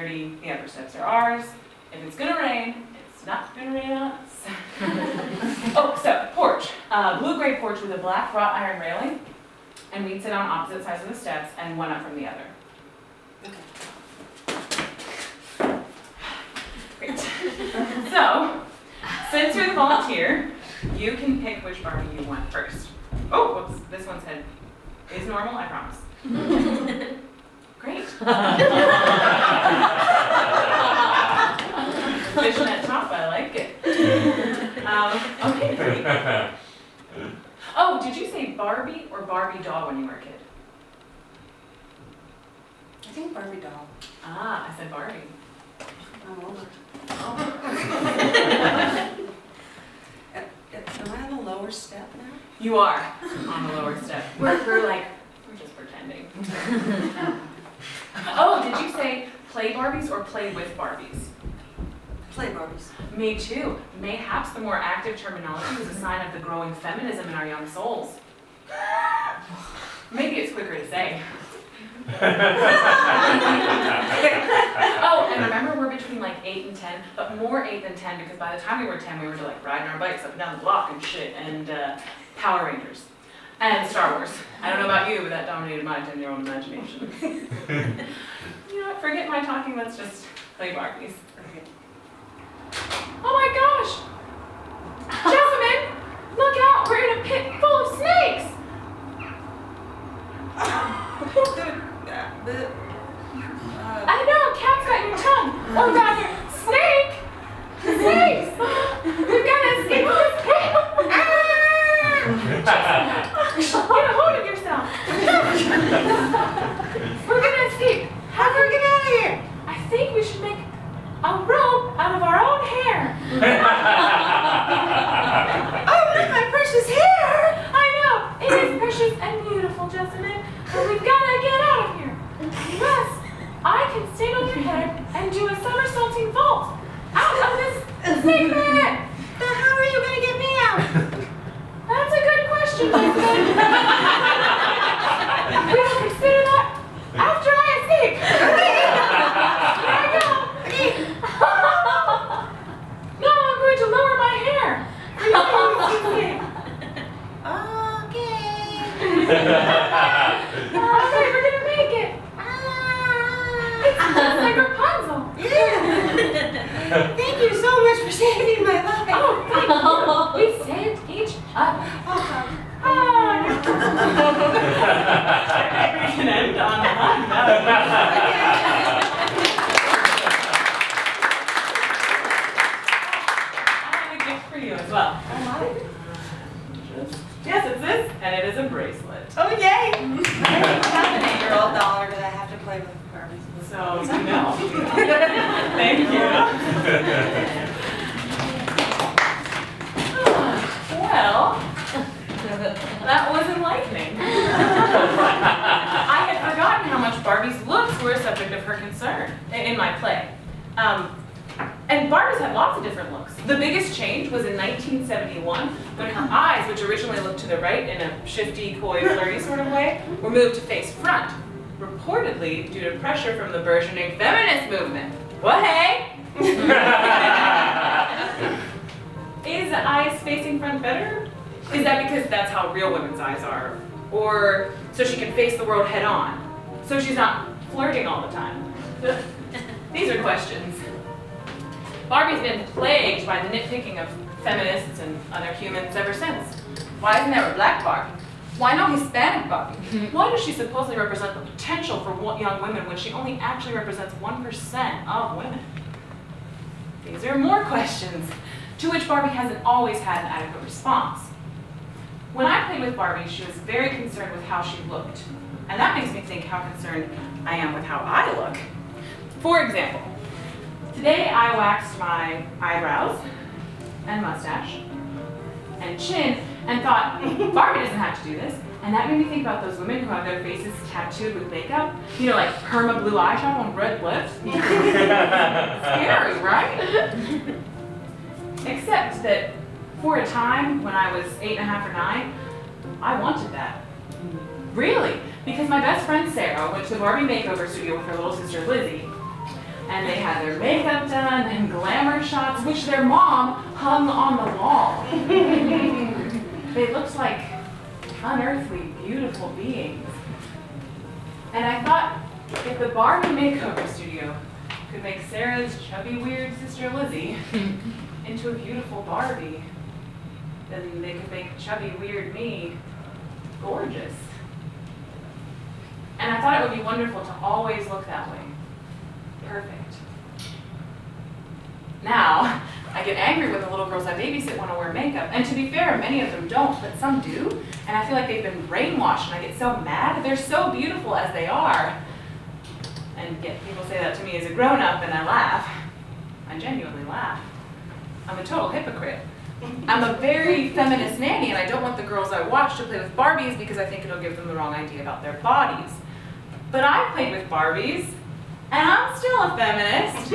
dirty, the upper steps are ours. If it's gonna rain, it's not gonna rain on us. Oh, so, porch. Blue-gray porch with a black wrought iron railing, and we'd sit on opposite sides of the steps and one up from the other. Great. So, since you're the volunteer, you can pick which Barbie you want first. Oh, whoops, this one's head is normal, I promise. Great. Fishnet top, I like it. Okay, great. Oh, did you say Barbie or Barbie doll when you were a kid? I think Barbie doll. Ah, I said Barbie. I'm older. Am I on the lower step now? You are on the lower step. We're just pretending. Oh, did you say play Barbies or play with Barbies? Play Barbies. Me too. Mayhaps the more active terminology is a sign of the growing feminism in our young souls. Maybe it's quicker to say. Oh, and remember we're between like 8 and 10, but more 8 than 10 because by the time we were 10 we were like riding our bikes up and down the block and shit, and Power Rangers and Star Wars. I don't know about you, but that dominated my 10-year-old imagination. You know what, forget my talking, let's just play Barbies. Oh my gosh! Jessamine, look out, we're in a pit full of snakes! I know, cat's got your tongue. Oh god, here. Snake! Snakes! We've got to escape this pit! Get a hold of yourself! We're gonna escape. How do we get out of here? I think we should make a rope out of our own hair. Oh, look, my precious hair! I know, it is precious and beautiful, Jessamine, but we've got to get out of here. Yes, I can stand on your head and do a somersaulting vault out of this snake pit. Then how are you going to get me out? That's a good question, Jessamine. We will consider that after I escape. Here I go. No, I'm going to lower my hair. Okay, we're going to make it. It's just like Rapunzel. Yeah. Thank you so much for saving my life. Oh, thank you. We saved each other. We can end on a high note. For you as well. Yes, it's this, and it is a bracelet. Oh, yay! I have an 8-year-old dollar that I have to play with Barbies. So, you know. Thank you. Well, that was enlightening. I had forgotten how much Barbie's looks were a subject of her concern in my play. And Barbies had lots of different looks. The biggest change was in 1971 when her eyes, which originally looked to the right in a shifty, coy, flirty sort of way, were moved to face front, reportedly due to pressure from the burgeoning feminist movement. What, hey? Is eyes facing front better? Is that because that's how real women's eyes are? Or so she can face the world head on? So she's not flirting all the time? These are questions. Barbie's been plagued by the nitpicking of feminists and other humans ever since. Why isn't there a black Barbie? Why no Hispanic Barbie? Why does she supposedly represent the potential for young women when she only actually represents 1% of women? These are more questions, to which Barbie hasn't always had an adequate response. When I played with Barbie, she was very concerned with how she looked. And that makes me think how concerned I am with how I look. For example, today I waxed my eyebrows and mustache and chin and thought, Barbie doesn't have to do this. And that made me think about those women who have their faces tattooed with makeup. You know, like perma blue eyeshadow on red lips. Scary, right? Except that for a time when I was 8.5 or 9, I wanted that. Really, because my best friend Sarah went to the Barbie makeover studio with her little sister Lizzie. And they had their makeup done and glamour shots, which their mom hung on the wall. They looked like unearthly, beautiful beings. And I thought, if the Barbie makeover studio could make Sarah's chubby, weird sister Lizzie into a beautiful Barbie, then they could make chubby, weird me gorgeous. And I thought it would be wonderful to always look that way. Perfect. Now, I get angry when the little girls I babysit want to wear makeup. And to be fair, many of them don't, but some do. And I feel like they've been brainwashed, and I get so mad. They're so beautiful as they are. And yet people say that to me as a grown-up, and I laugh. I genuinely laugh. I'm a total hypocrite. I'm a very feminist nanny, and I don't want the girls I watch to play with Barbies because I think it'll give them the wrong idea about their bodies. But I played with Barbies, and I'm still a feminist.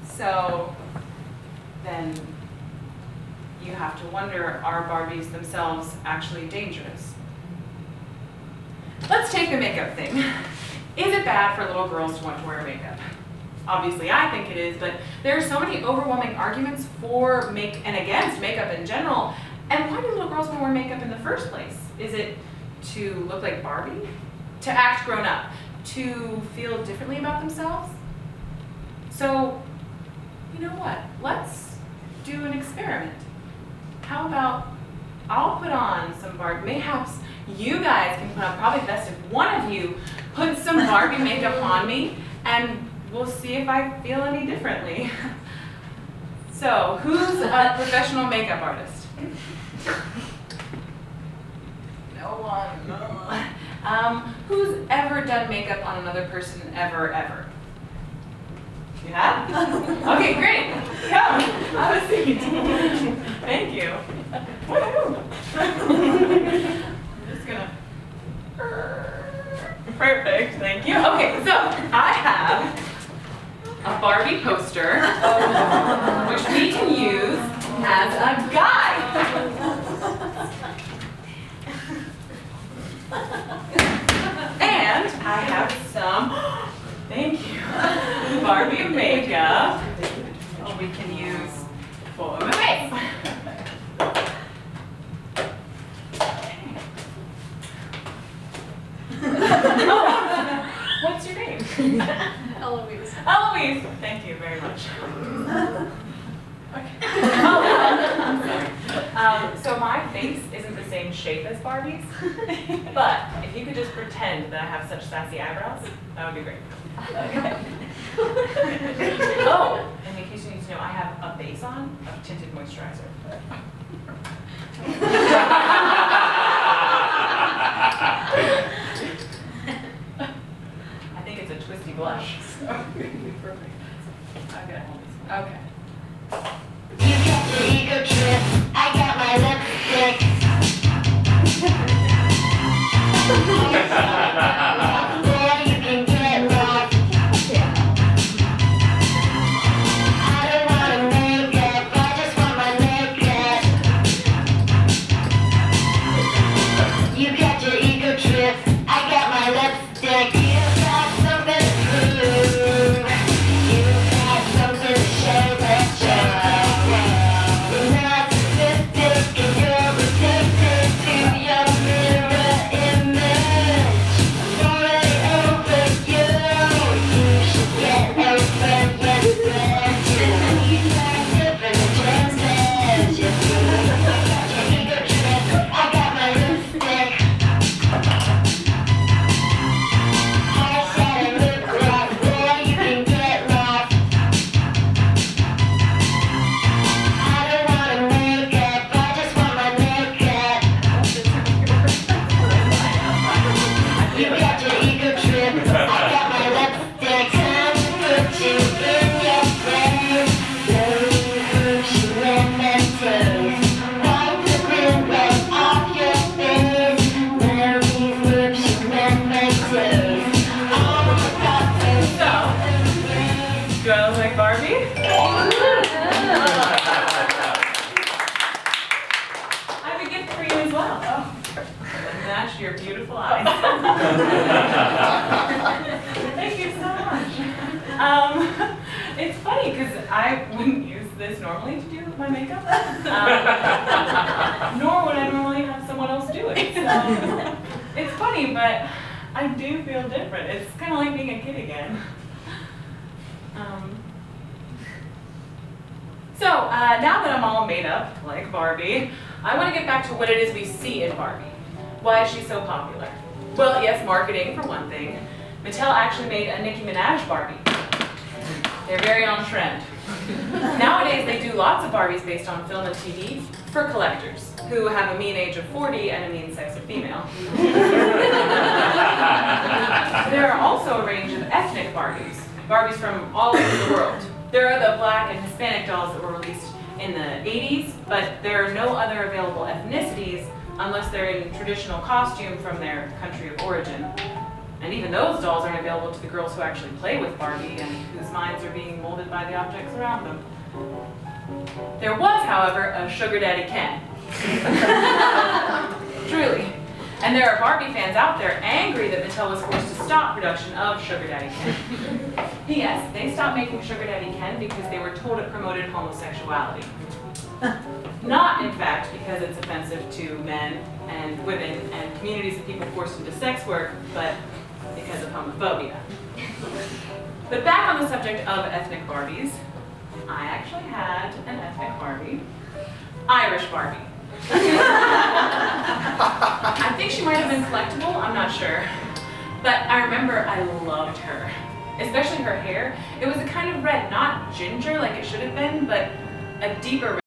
So then you have to wonder, are Barbies themselves actually dangerous? Let's take the makeup thing. Is it bad for little girls to want to wear makeup? Obviously, I think it is, but there are so many overwhelming arguments for and against makeup in general. And why do little girls want to wear makeup in the first place? Is it to look like Barbie? To act grown up? To feel differently about themselves? So, you know what? Let's do an experiment. How about I'll put on some Barbie, mayhaps you guys can put on, probably best if one of you puts some Barbie makeup on me, and we'll see if I feel any differently. So, who's a professional makeup artist? No one. Who's ever done makeup on another person ever? You have? Okay, great. Come, have a seat. Thank you. I'm just gonna. Perfect, thank you. Okay, so I have a Barbie poster, which we can use as a guide. And I have some, thank you, Barbie makeup, which we can use for my face. What's your name? Eloise. Eloise, thank you very much. Okay. I'm sorry. So my face isn't the same shape as Barbie's, but if you could just pretend that I have such sassy eyebrows, that would be great. Okay. Oh, and in case you need to know, I have a base on of tinted moisturizer. I think it's a twisty blush. So. Perfect. Okay. Okay. You got your ego trip, I got my lipstick. There you can get lost. I don't want to make up, I just want my makeup. You got your ego trip, I got my lipstick. You got something to prove. You got something to show that you're narcissistic and you're addicted to your mirror image. Already over you. You should get over yourself. You got different chances. You got your ego trip. I got my lipstick. Eyeshadow lip gloss, there you can get lost. I don't want to make up, I just want my makeup. You got your ego trip, I got my lipstick. Time to put you in your place. Those hoops you imitate. Wipe the glitter off your face. Those hoops you imitate. All the costumes So, do I look like Barbie? I have a gift for you as well. Match your beautiful eyes. Thank you so much. It's funny because I wouldn't use this normally to do my makeup, nor would I normally have someone else do it. So it's funny, but I do feel different. It's kind of like being a kid again. Now that I'm all made up, like Barbie, I want to get back to what it is we see in Barbie. Why is she so popular? Well, yes, marketing for one thing. Mattel actually made a Nicki Minaj Barbie. They're very on trend. Nowadays, they do lots of Barbies based on film and TV for collectors who have a mean age of 40 and a mean sex of female. There are also a range of ethnic Barbies, Barbies from all over the world. There are the Black and Hispanic dolls that were released in the 80s, but there are no other available ethnicities unless they're in traditional costume from their country of origin. And even those dolls aren't available to the girls who actually play with Barbie and whose minds are being molded by the objects around them. There was, however, a Sugar Daddy Ken. Truly. And there are Barbie fans out there angry that Mattel was forced to stop production of Sugar Daddy Ken. P.S. They stopped making Sugar Daddy Ken because they were told it promoted homosexuality. Not, in fact, because it's offensive to men and women and communities of people forced into sex work, but because of homophobia. But back on the subject of ethnic Barbies, I actually had an ethnic Barbie, Irish Barbie. I think she might have been collectible, I'm not sure. But I remember I loved her, especially her hair. It was a kind of red, not ginger like it should have been, but a deeper red.